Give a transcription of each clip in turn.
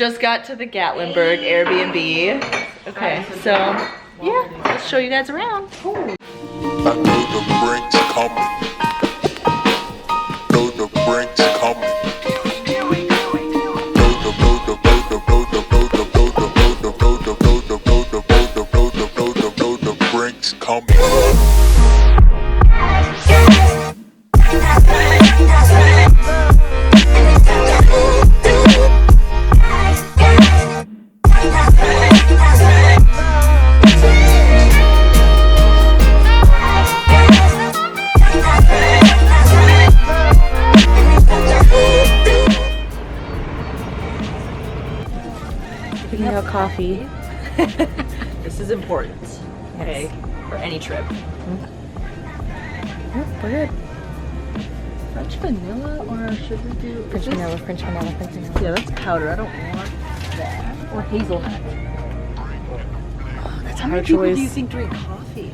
just got to the Gatlinburg Airbnb. Okay, so yeah, let's show you guys around. I know the brink's coming. Know the brink's coming. Know the brink's coming. Picking out coffee. This is important, okay, for any trip. We're good. French vanilla, or should we do French vanilla, French vanilla, French vanilla. Yeah, that's powder. I don't want that. Or hazelnut. That's How many people do you think drink coffee?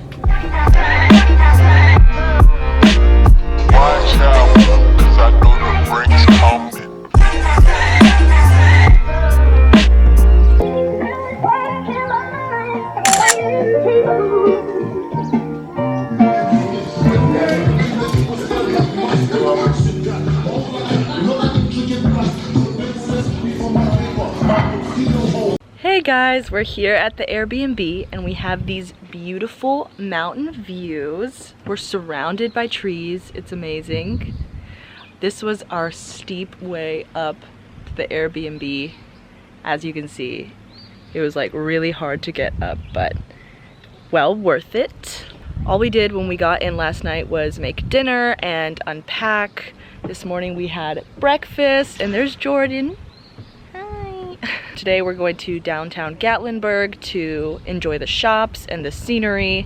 Watch out, cause I know the brink's coming. Hey guys, we're here at the Airbnb and we have these beautiful mountain views. We're surrounded by trees. It's amazing. This was our steep way up to the Airbnb. As you can see, it was like really hard to get up, but well worth it. All we did when we got in last night was make dinner and unpack. This morning we had breakfast, and there's Jordan. Hi. Today we're going to downtown Gatlinburg to enjoy the shops and the scenery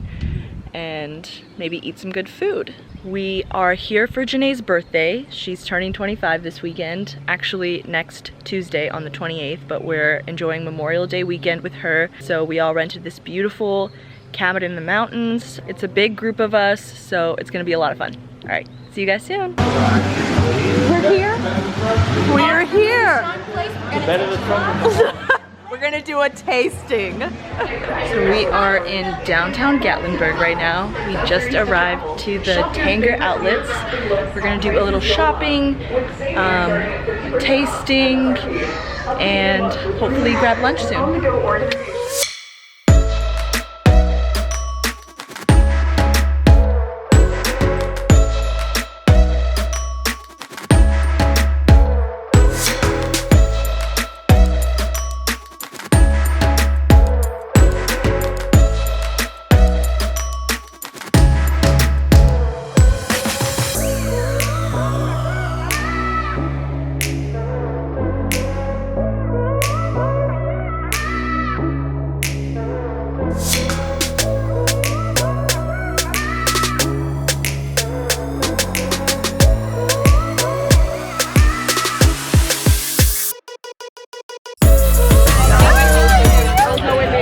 and maybe eat some good food. We are here for Janae's birthday. She's turning 25 this weekend, actually next Tuesday on the 28th, but we're enjoying Memorial Day weekend with her. So we all rented this beautiful cabin in the mountains. It's a big group of us, so it's gonna be a lot of fun. All right, see you guys soon. We're here? We're here! We're gonna do a tasting. So we are in downtown Gatlinburg right now. We just arrived to the Tanger outlets. We're gonna do a little shopping, tasting, and hopefully grab lunch soon.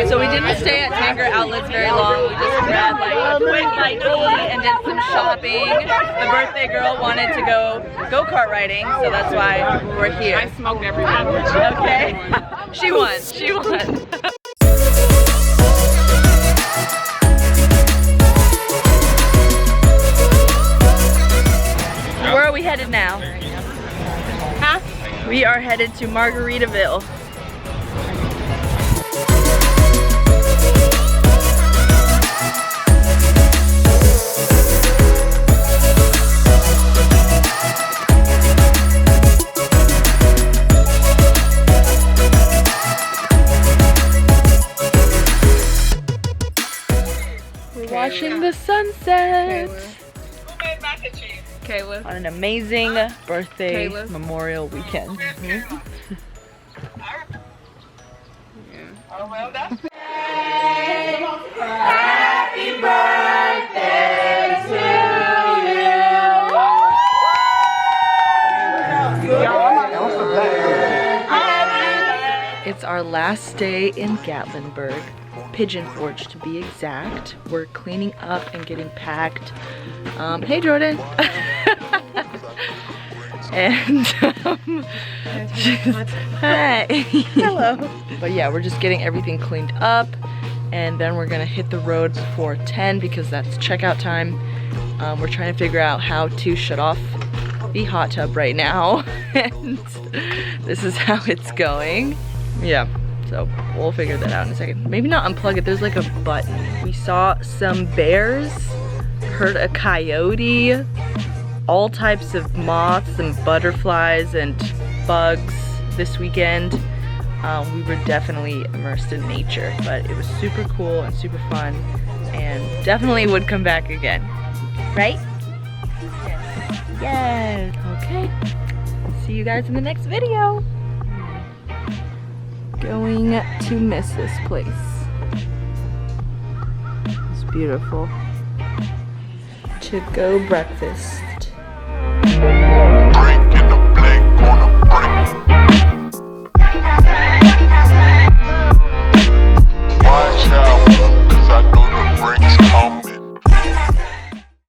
So we didn't stay at Tanger outlets very long. We just grabbed like a quick bite to eat and did some shopping. The birthday girl wanted to go go-kart riding, so that's why we're here. I smoked everyone. Okay. She won. She won. Where are we headed now? Huh? We are headed to Margaritaville. Watching the sunset. Who made mac and cheese? Kayla. On an amazing birthday Kayla. memorial weekend. Oh, well, that's Happy birthday to you. It's our last day in Gatlinburg. Pigeon Forge to be exact. We're cleaning up and getting packed. Hey Jordan. and hi. Hello. But yeah, we're just getting everything cleaned up, and then we're gonna hit the road before 10 because that's checkout time. We're trying to figure out how to shut off the hot tub right now, and this is how it's going. Yeah, so we'll figure that out in a second. Maybe not unplug it, there's like a button. We saw some bears, heard a coyote, all types of moths and butterflies and bugs this weekend. We were definitely immersed in nature, but it was super cool and super fun, and definitely would come back again. Right? Yes. Yes. Okay. See you guys in the next video. Going to miss this place. It's beautiful. To-go breakfast.